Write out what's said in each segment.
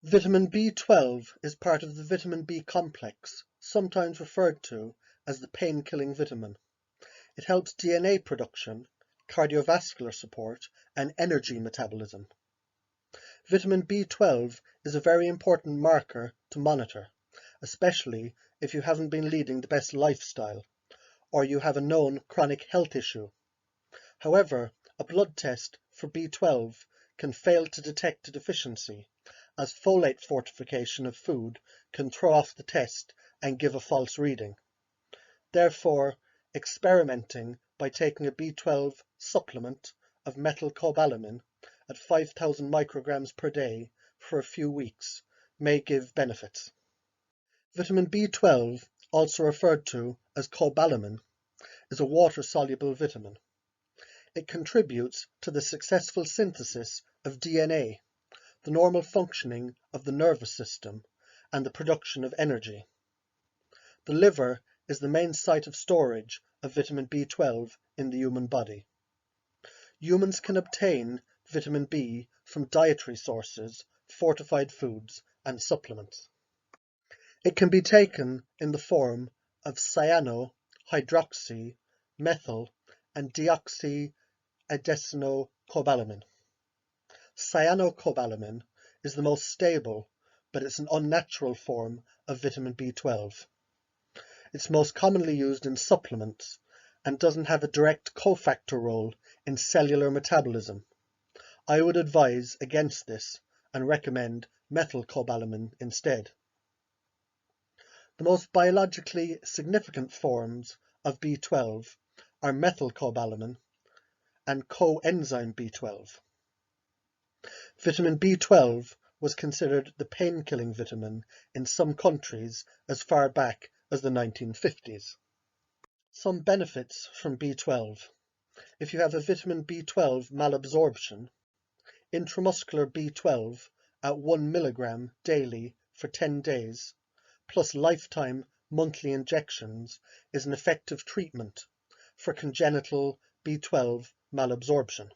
Vitamin B12 is part of the vitamin B complex, sometimes referred to as the pain-killing vitamin. It helps DNA production, cardiovascular support, and energy metabolism. Vitamin B12 is a very important marker to monitor, especially if you haven't been leading the best lifestyle or you have a known chronic health issue. However, a blood test for B12 can fail to detect a deficiency, as folate fortification of food can throw off the test and give a false reading. Therefore, experimenting by taking a B12 supplement of methylcobalamin at 5,000 micrograms per day for a few weeks may give benefits. Vitamin B12, also referred to as cobalamin, is a water-soluble vitamin. It contributes to the successful synthesis of DNA, the normal functioning of the nervous system, and the production of energy. The liver is the main site of storage of vitamin B12 in the human body. Humans can obtain vitamin B from dietary sources, fortified foods, and supplements. It can be taken in the form of cyano, hydroxy, methyl, and deoxyadenosine-cobalamin. Cyanocobalamin is the most stable, but it's an unnatural form of vitamin B12. It's most commonly used in supplements and doesn't have a direct cofactor role in cellular metabolism. I would advise against this and recommend methylcobalamin instead. The most biologically significant forms of B12 are methylcobalamin and coenzyme B12. Vitamin B12 was considered the pain-killing vitamin in some countries as far back as the 1950s. Some benefits from B12. If you have a vitamin B12 malabsorption, intramuscular B12 at 1 milligram daily for 10 days, plus lifetime monthly injections, is an effective treatment for congenital B12 malabsorption.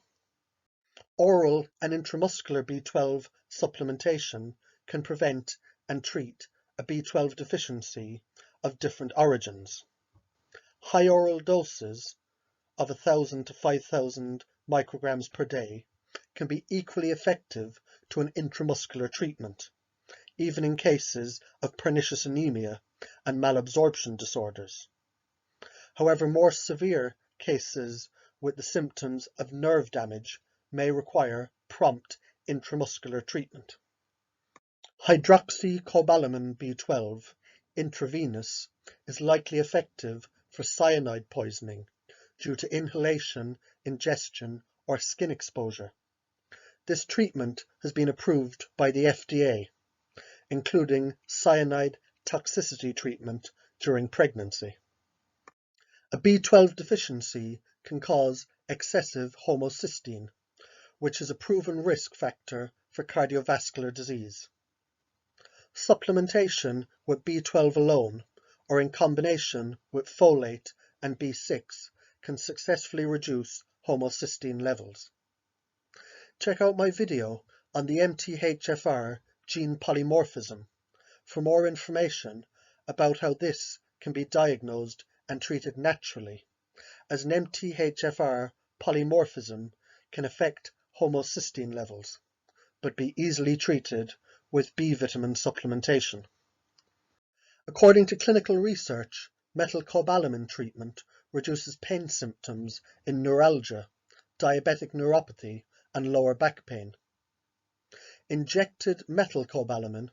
Oral and intramuscular B12 supplementation can prevent and treat a B12 deficiency of different origins. High oral doses of 1,000 to 5,000 micrograms per day can be equally effective to an intramuscular treatment, even in cases of pernicious anemia and malabsorption disorders. However, more severe cases with the symptoms of nerve damage may require prompt intramuscular treatment. Hydroxycobalamin B12 intravenous is likely effective for cyanide poisoning due to inhalation, ingestion, or skin exposure. This treatment has been approved by the FDA, including cyanide toxicity treatment during pregnancy. A B12 deficiency can cause excessive homocysteine, which is a proven risk factor for cardiovascular disease. Supplementation with B12 alone, or in combination with folate and B6, can successfully reduce homocysteine levels. Check out my video on the MTHFR gene polymorphism for more information about how this can be diagnosed and treated naturally, as an MTHFR polymorphism can affect homocysteine levels, but be easily treated with B vitamin supplementation. According to clinical research, methylcobalamin treatment reduces pain symptoms in neuralgia, diabetic neuropathy, and lower back pain. Injected methylcobalamin,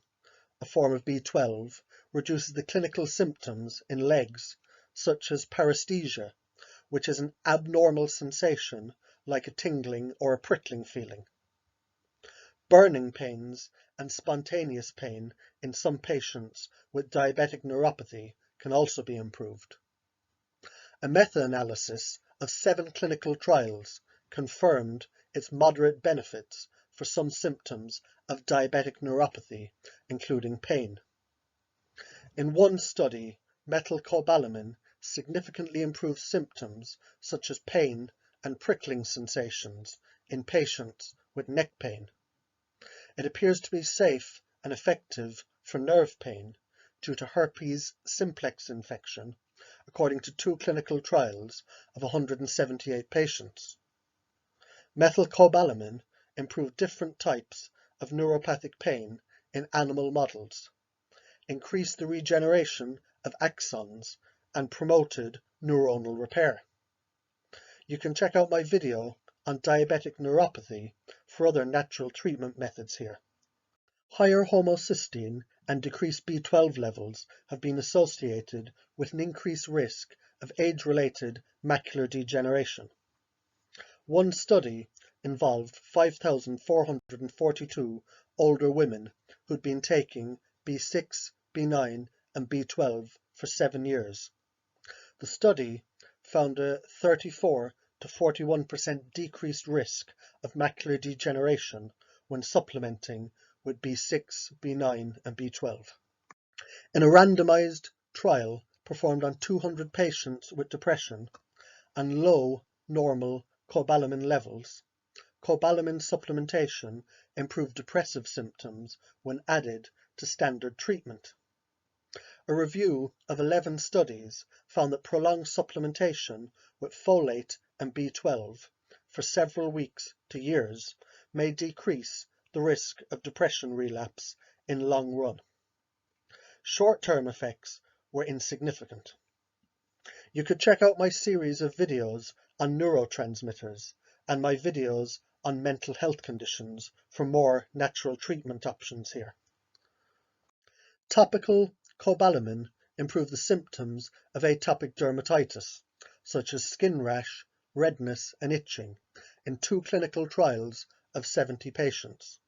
a form of B12, reduces the clinical symptoms in legs, such as paresthesia, which is an abnormal sensation like a tingling or a prickling feeling. Burning pains and spontaneous pain in some patients with diabetic neuropathy can also be improved. A meta-analysis of 7 clinical trials confirmed its moderate benefits for some symptoms of diabetic neuropathy, including pain. In one study, methylcobalamin significantly improved symptoms such as pain and prickling sensations in patients with neck pain. It appears to be safe and effective for nerve pain due to herpes simplex infection, according to 2 clinical trials of 178 patients. Methylcobalamin improved different types of neuropathic pain in animal models, increased the regeneration of axons, and promoted neuronal repair. You can check out my video on diabetic neuropathy for other natural treatment methods here. Higher homocysteine and decreased B12 levels have been associated with an increased risk of age-related macular degeneration. One study involved 5,442 older women who'd been taking B6, B9, and B12 for 7 years. The study found a 34 to 41% decreased risk of macular degeneration when supplementing with B6, B9, and B12. In a randomized trial performed on 200 patients with depression and low normal cobalamin levels, cobalamin supplementation improved depressive symptoms when added to standard treatment. A review of 11 studies found that prolonged supplementation with folate and B12 for several weeks to years may decrease the risk of depression relapse in long run. Short-term effects were insignificant. You could check out my series of videos on neurotransmitters and my videos on mental health conditions for more natural treatment options here. Topical cobalamin improved the symptoms of atopic dermatitis, such as skin rash, redness, and itching, in 2 clinical trials of 70 patients.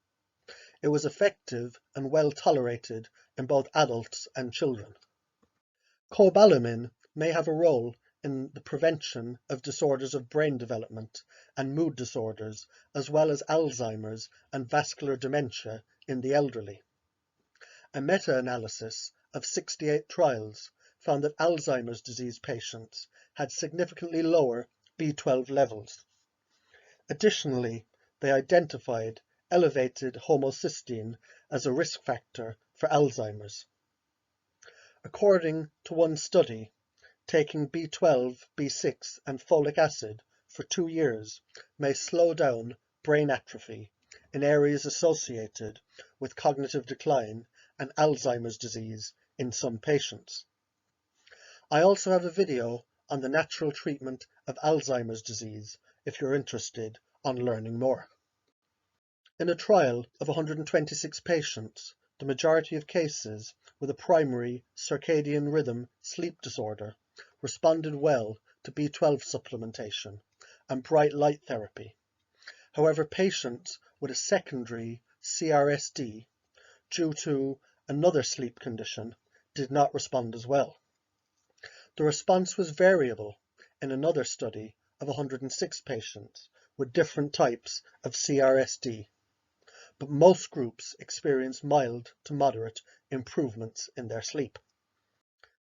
It was effective and well tolerated in both adults and children. Cobalamin may have a role in the prevention of disorders of brain development and mood disorders, as well as Alzheimer's and vascular dementia in the elderly. A meta-analysis of 68 trials found that Alzheimer's disease patients had significantly lower B12 levels. Additionally, they identified elevated homocysteine as a risk factor for Alzheimer's. According to one study, taking B12, B6, and folic acid for 2 years may slow down brain atrophy in areas associated with cognitive decline and Alzheimer's disease in some patients. I also have a video on the natural treatment of Alzheimer's disease if you're interested on learning more. In a trial of 126 patients, the majority of cases with a primary circadian rhythm sleep disorder responded well to B12 supplementation and bright light therapy. However, patients with a secondary CRSD due to another sleep condition did not respond as well. The response was variable in another study of 106 patients with different types of CRSD, but most groups experienced mild to moderate improvements in their sleep.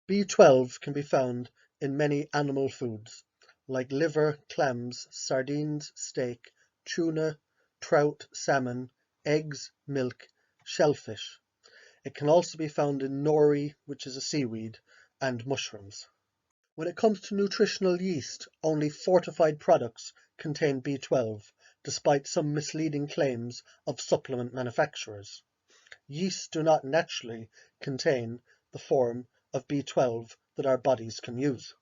B12 can be found in many animal foods like liver, clams, sardines, steak, tuna, trout, salmon, eggs, milk, shellfish. It can also be found in nori, which is a seaweed, and mushrooms. When it comes to nutritional yeast, only fortified products contain B12, despite some misleading claims of supplement manufacturers. Yeasts do not naturally contain the form of B12 that our bodies can use.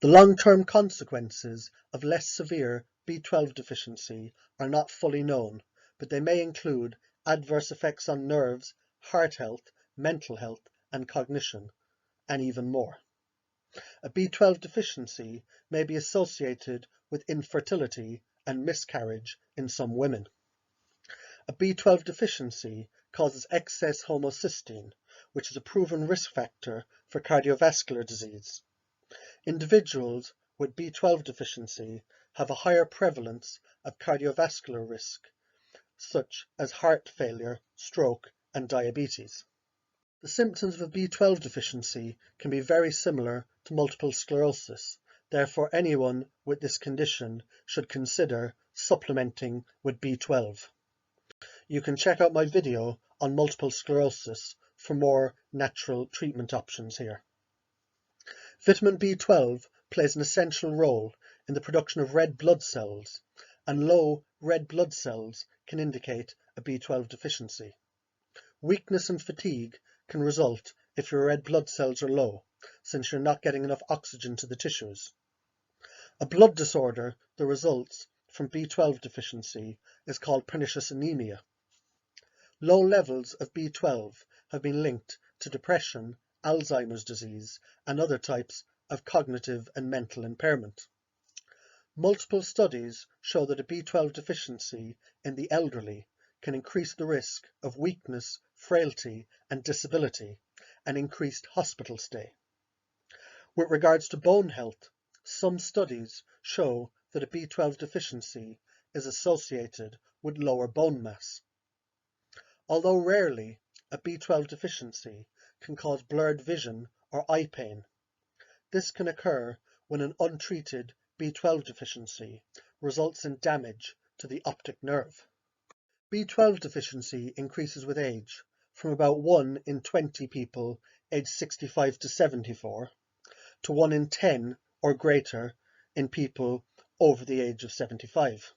The long-term consequences of less severe B12 deficiency are not fully known, but they may include adverse effects on nerves, heart health, mental health, and cognition, and even more. A B12 deficiency may be associated with infertility and miscarriage in some women. A B12 deficiency causes excess homocysteine, which is a proven risk factor for cardiovascular disease. Individuals with B12 deficiency have a higher prevalence of cardiovascular risk, such as heart failure, stroke, and diabetes. The symptoms of a B12 deficiency can be very similar to multiple sclerosis. Therefore, anyone with this condition should consider supplementing with B12. You can check out my video on multiple sclerosis for more natural treatment options here. Vitamin B12 plays an essential role in the production of red blood cells, and low red blood cells can indicate a B12 deficiency. Weakness and fatigue can result if your red blood cells are low, since you're not getting enough oxygen to the tissues. A blood disorder that results from B12 deficiency is called pernicious anemia. Low levels of B12 have been linked to depression, Alzheimer's disease, and other types of cognitive and mental impairment. Multiple studies show that a B12 deficiency in the elderly can increase the risk of weakness, frailty, and disability, and increased hospital stay. With regards to bone health, some studies show that a B12 deficiency is associated with lower bone mass. Although rarely, a B12 deficiency can cause blurred vision or eye pain. This can occur when an untreated B12 deficiency results in damage to the optic nerve. B12 deficiency increases with age, from about 1 in 20 people aged 65 to 74 to 1 in 10 or greater in people over the age of 75.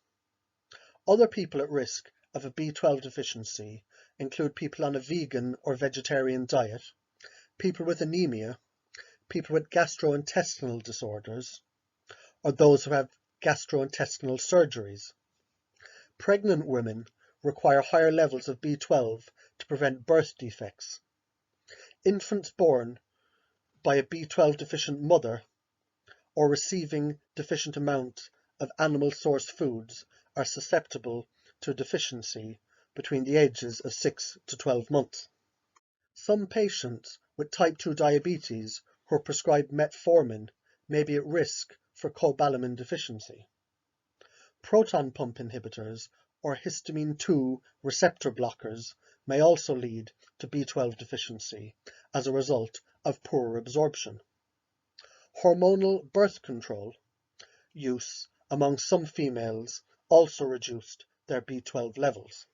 Other people at risk of a B12 deficiency include people on a vegan or vegetarian diet, people with anemia, people with gastrointestinal disorders, or those who have gastrointestinal surgeries. Pregnant women require higher levels of B12 to prevent birth defects. Infants born by a B12 deficient mother or receiving deficient amounts of animal-sourced foods are susceptible to a deficiency between the ages of 6 to 12 months. Some patients with type 2 diabetes who are prescribed metformin may be at risk for Cobalamin deficiency. Proton pump inhibitors or histamine 2 receptor blockers may also lead to B12 deficiency as a result of poor absorption. Hormonal birth control use among some females also reduced their B12 levels.